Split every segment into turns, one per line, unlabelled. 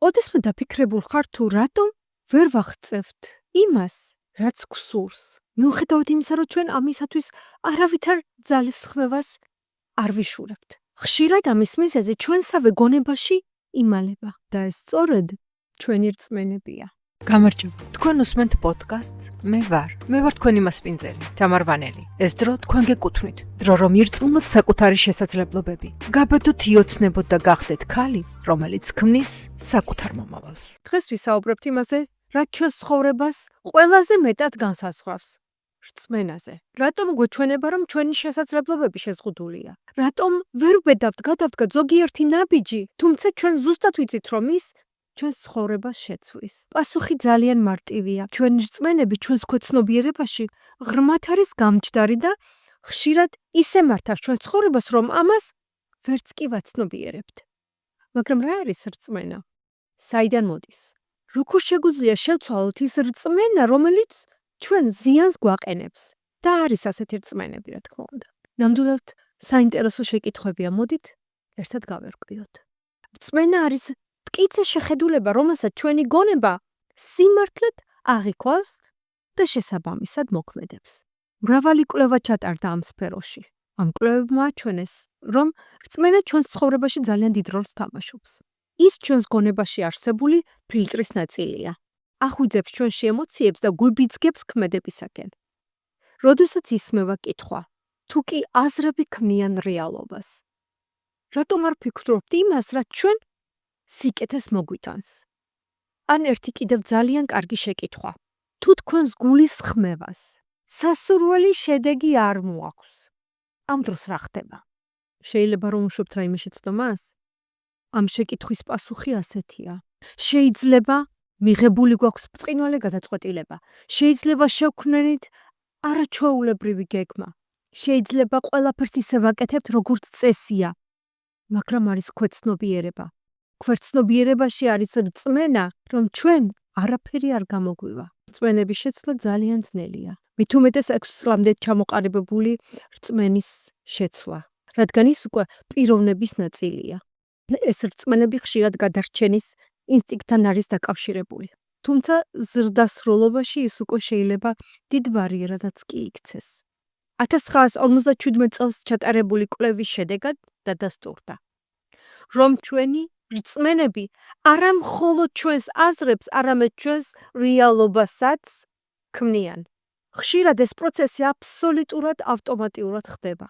ოდესმე დაფიქრებულ ხარ თუ რატომ ვერ ვაღწევთ იმას, რაც გვსურს. მიუხედავად იმისა, რომ ჩვენ ამისათვის არავითარ ძალის ხმევას არ ვიშურებთ. ხშირად ამის მიზეზი ჩვენსავე გონებაში იმალება და ეს სწორედ ჩვენი რწმენებია. გამარჯობა. თქვენ უსმენთ პოდკასტს მე ვარ თქვენი მასპინძელი, თამარ ვანელი. ეს დრო თქვენ გეკუთვნით. დრო რომ ირწმუნოთ საკუთარი შესაძლებლობები. გაბედოთ იოცნებოთ და გახდეთ ქალი, რომელიც ქმნის საკუთარ მომავალს. დღეს ვისაუბრებთ იმაზე, რაც ჩვენს ცხოვრებას ყველაზე მეტად განსაზღვრავს. რწმენაზე. რატომ გვეჩვენება, რომ ჩვენი შესაძლებლობები შეზღუდულია? რატომ ვერ ვბედავთ გადავდგათ ზოგიერთი ნაბიჯი, თუმცა ჩვენ ზუსტად ვიცით, რომ ის ჩვენს ცხოვრებას შეცვლის. პასუხი ძალიან მარტივია. ჩვენი რწმენები ჩვენს ქვეცნობიერებაში ღრმად არის გამჯდარი და ხშირად ისე მართავს ჩვენს ცხოვრებას, რომ ამას ვერც კი ვაცნობიერებთ. მაგრამ რა არის რწმენა? საიდან მოდის? როგორ შეგვიძლია შევცვალოთ ის რწმენა, რომელიც ჩვენ ზიანს გვაყენებს? და არის ასეთი რწმენები, რა თქმა უნდა. ნამდვილად საინტერესო შეკითხვებია, მოდით ერთად გავერკვიოთ. რწმენა არის მტკიცე შეხედულება, რომელსაც ჩვენი გონება სიმართლედ აღიქვავს და შესაბამისად მოქმედებს. მრავალი კვლევა ჩატარდა ამ სფეროში. ამ კვლევებმა აჩვენეს, რომ რწმენა ჩვენს ცხოვრებაში ძალიან დიდ როლს თამაშობს. ის ჩვენს გონებაში არსებული ფილტრის ნაწილია. აღვიძებს ჩვენში ემოციებს და გვიბიძგებს ქმედებისაკენ. როდესაც ისმევა კითხვა, თუ კი აზრები ქმნიან რეალობას. რატომ არ ფიქრობთ იმას, რაც ჩვენ სიკეთეს მოგვითანს? ან ერთი კიდევ ძალიან კარგი შეკითხვა. თუ თქვენს გულის ხმევას სასურველი შედეგი არ მოაქვს, ამ დროს რა ხდება? შეიძლება რომ უშვებთ რაიმე შეცდომას? ამ შეკითხვის პასუხი ასეთია. შეიძლება მიღებული გვაქვს ბრწყინვალე გადაწყვეტილება. შეიძლება შევქმნით არაჩვეულებრივი გეგმა. შეიძლება ყველაფერს ისე ვაკეთებთ, როგორც წესია. მაგრამ არის ქვეცნობიერება. ქვეცნობიერებაში არის რწმენა, რომ ჩვენ არაფერი არ გამოგვივა. რწმენების შეცვლა ძალიან ძნელია. მით უმეტეს 6 წლამდე ჩამოყალიბებული რწმენის შეცვლა, რადგან ის უკვე პიროვნების ნაწილია. ეს რწმენები ხშირად გადარჩენის ინსტინქტთან არის დაკავშირებული. თუმცა ზრდასრულობაში ის უკვე შეიძლება დიდ ბარიერადაც კი იქცეს. 1957 წელს ჩატარებული კვლევის შედეგად დადასტურდა, რომ ჩვენი რწმენები არა მხოლოდ ჩვენს აზრებს, არამედ ჩვენს რეალობასაც ქმნიან. ხშირად ეს პროცესი აბსოლუტურად ავტომატურად ხდება.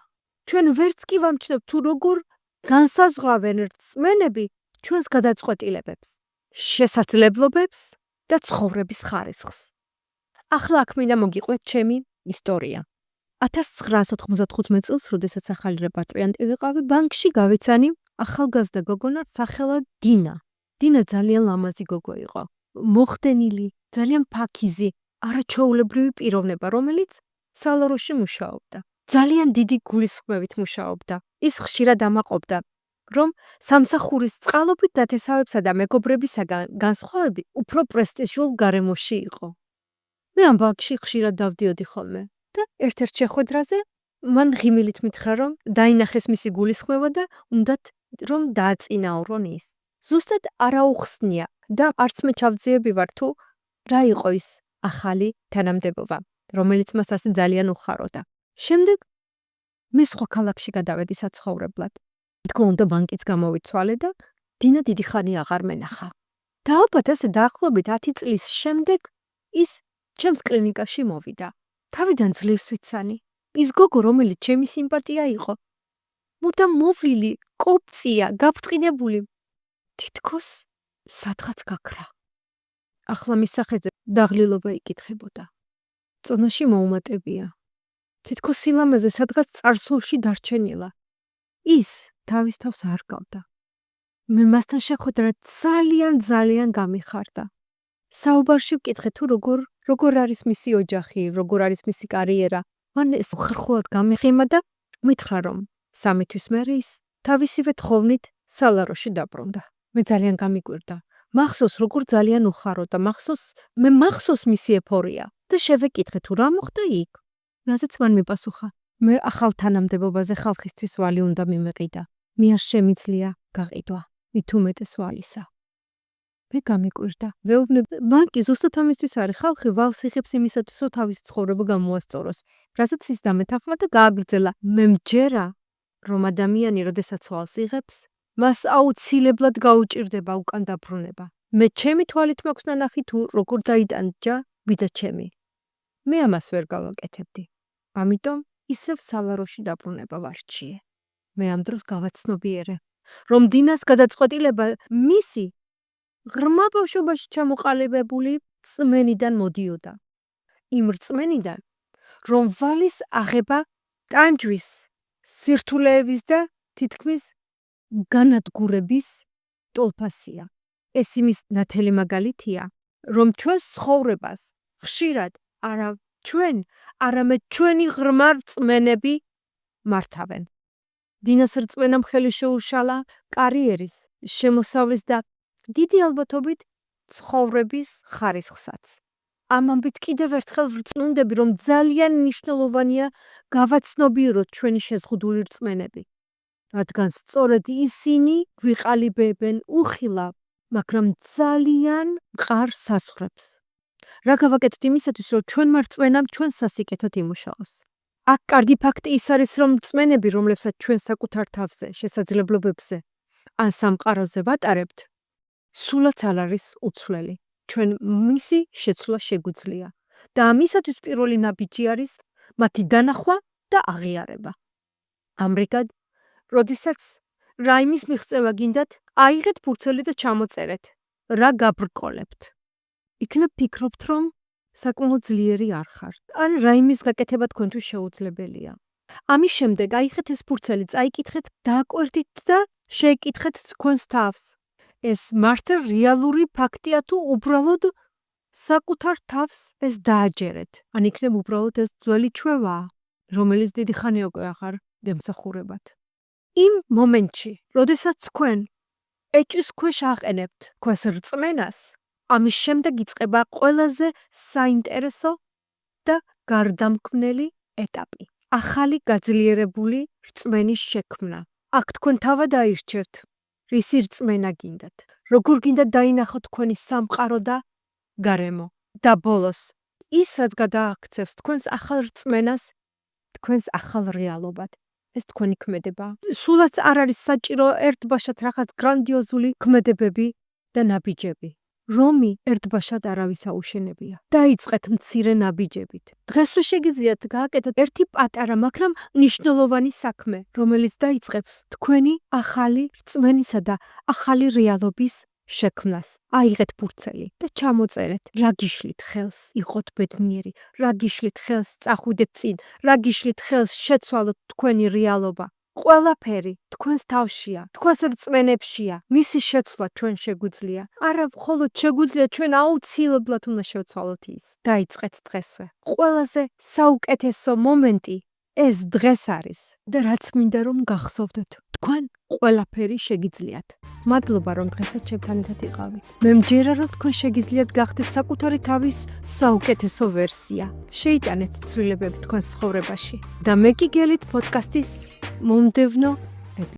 ჩვენ ვერც კი ვამჩნევთ თუ როგორ განსაზღვრავენ რწმენები ჩვენს გადაწყვეტილებებს, შესაძლებლობებს და ცხოვრების ხარისხს. ახლა აქ მინდა მოგიყვეთ ჩემი ისტორია. 1995 წელს, როდესაც ახალი რეპატრიანტი ვიყავი, ბანკში გავეცანი ახალგაზრდა გოგონა სახელად დინა. დინა ძალიან ლამაზი გოგო იყო. მოხდენილი, ძალიან ფაქიზი, არაჩვეულებრივი პიროვნება, რომელიც სალაროში მუშაობდა. ძალიან დიდი გულისხმევით მუშაობდა. ის ხშირად ამაყობდა, რომ სამსახურის წყალობით ნათესავებსა და მეგობრებისაგან განსხვავებით უფრო პრესტიჟულ გარემოში იყო. მე ამ ბანკში ხშირად დავდიოდი ხოლმე და ერთ-ერთ შეხვედრაზე მან ღიმილით მითხრა, რომ დაინახეს მისი გულისხმევა და უნდათ რომ დააწინაურონ ის. ზუსტად არაუხსნია და არც მე ჩავძიები ვარ თუ რა იყო ის ახალი თანამდებობა, რომელიც მას ასე ძალიან უხაროდა. შემდეგ მე სხვა ქალაქში გადავედი საცხოვრებლად. თქო უნდა ბანკიც გამოვიცვალე და დინა დიდი ხანი აღარ მენახა. და ალბათ ასე დაახლოებით 10 წლის შემდეგ ის ჩემს კლინიკაში მოვიდა. თავიდან ძლივს ვიცანი. ის გოგო, რომელიც ჩემი სიმპათია იყო, მუდამ მოვლილი, კოპწია, გაბრწყინებული. თითქოს სადღაც გაქრა. ახლა მის სახელზე დაღლილობა იკითხებოდა. წონაში მოუმატებია. თითქოს სილამაზე სადღაც წარსულში დარჩენილა. ის თავის თავს არ გავდა. მე მასთან შეხვედრა ძალიან გამიხარდა. საუბარში ვკითხე თუ როგორ არის მისი ოჯახი, როგორ არის მისი კარიერა. მან ეს ხერხულად გამიღიმა და მითხრა, რომ 3 თვის მერე ის თავისივე თხოვნით სალაროში დაბრუნდა. მე ძალიან გამიკვირდა. მახსოვს როგორ ძალიან უხაროდა, მახსოვს მისი ეფორია და შევეკითხე თუ რა მოხდა იქ. რაზეც მან მიპასუხა, მე ახალ თანამდებობაზე ხალხისთვის ვალი უნდა მიმეყიდა. მე არ შემიძლია გაყიდვა, მით უმეტეს ვალისა. მე გამიკვირდა. ვეუბნებ, ბანკი ზუსტად ამისთვის არის. ხალხი ვალს იღებს იმისათვის, რომ თავისი ცხოვრება გამოასწოროს. რასაც ის დამეთანხმა და გააგრძელა. მე მჯერა, რომ ადამიანი, როდესაც ვალს იღებს, მას აუცილებლად გაუჭირდება უკან დაბრუნება. მე ჩემი თვალით მაქვს ნანახი თუ როგორ დაიტანჯა ბიძა ჩემი. მე ამას ვერ გავაკეთებდი. ამიტომ ისევ სალაროში დაბრუნება ვარჩიე. მე ამ დროს გავაცნობიერე, რომ დინას გადაწყვეტილება მისი ღრმა ბავშვობაში ჩამოყალიბებული რწმენიდან მოდიოდა. იმ რწმენიდან, რომ ვალის აღება ტანჯვის, სირთულეების და თითქმის განადგურების ტოლფასია. ეს იმის ნათელი მაგალითია, რომ ჩვენს ცხოვრებას ხშირად არა ჩვენ, არამედ ჩვენი ღრმა რწმენები მართავენ. დინას რწმენამ ხელი შეუშალა კარიერის, შემოსავლის და დიდი ალბათობით ცხოვრების ხარისხსაც. ამ ამბით კიდევ ერთხელ ვრწმუნდები, რომ ძალიან მნიშვნელოვანია გავაცნობიეროთ ჩვენი შეზღუდული რწმენები, რადგან სწორედ ისინი გვიყალიბებენ უხილავ, მაგრამ ძალიან მყარ საზღვრებს. რა გავაკეთოთ იმისათვის, რომ ჩვენმა რწმენამ ჩვენ სასიკეთოდ იმუშაოს. აქ კარგი ფაქტი ის არის, რომ რწმენები, რომლებსაც ჩვენ საკუთარ თავზე, შესაძლებლობებზე ან სამყაროზე ვატარებთ, სულაც არ არის უცვლელი. ჩვენ მისი შეცვლა შეგვიძლია და ამისათვის პირველი ნაბიჯი არის მათი დანახვა და აღიარება. ამრიგად, როდესაც რაიმის მიღწევა გინდათ, აიღეთ ფურცელი და ჩამოწერეთ, რა გაბრკოლებთ. იქნებ ფიქრობთ, რომ საკმაოდ ძლიერი არ ხართ, ან რაიმის გაკეთება თქვენთვის შეუძლებელია. ამის შემდეგ აიღეთ ეს ფურცელი, წაიკითხეთ, დააკვირდით და შეეკითხეთ თქვენს თავს. ეს მართლა რეალური ფაქტია თუ უბრალოდ საკუთარ თავს ეს დააჯერეთ. ან იქნებ უბრალოდ ეს ძველი ჩვევაა, რომელიც დიდი ხანია უკვე აღარ გემსახურებათ. იმ მომენტში, როდესაც თქვენ ეჭვის ქვეშ აყენებთ თქვენს რწმენას, ამის შემდეგ იწყება ყველაზე საინტერესო და გარდამქმნელი ეტაპი. ახალი გაძლიერებული რწმენის შექმნა. აქ თქვენ თავად აირჩევთ, რისი რწმენა გინდათ, როგორ გინდათ დაინახოთ თქვენი სამყარო და გარემო. და ბოლოს, ის რაც გადააქცევს თქვენს ახალ რწმენას, თქვენს ახალ რეალობად. ეს თქვენი ქმედება. სულაც არ არის საჭირო ერთბაშად რაღაც გრანდიოზული ქმედებები და ნაბიჯები. რომი ერთბაშად არავის აუშენებია. დაიწყეთ მცირე ნაბიჯებით. დღეს შეგიძლიათ გააკეთოთ ერთი პატარა, მაგრამ მნიშვნელოვანი საქმე, რომელიც დაიწყებს თქვენი ახალი რწმენისა და ახალი რეალობის შექმნას. აიღეთ ფურცელი და ჩამოწერეთ, რა გიშლით ხელს იყოთ ბედნიერი, რა გიშლით ხელს წახვიდეთ წინ, რა გიშლით ხელს შეცვალოთ თქვენი რეალობა. ყველაფერი თქვენს თავშია, თქვენს რწმენებშია. მისი შეცვლა ჩვენ შეგვიძლია. არა მხოლოდ შეგვიძლია, ჩვენ აუცილებლად უნდა შევცვალოთ ის. დაიწყეთ დღესვე. ყველაზე საუკეთესო მომენტი ეს დღეს არის და რაც მინდა რომ გახსოვდეთ. თქვენ ყველაფერი შეგიძლიათ. მადლობა რომ დღესაც ჩემთან ერთად იყავით. მე მჯერა რომ თქვენ შეგიძლიათ გახდეთ საკუთარი თავის საუკეთესო ვერსია. შეიტანეთ ცვლილებები თქვენს ცხოვრებაში და მე კი გელით პოდკასტის მომდევნო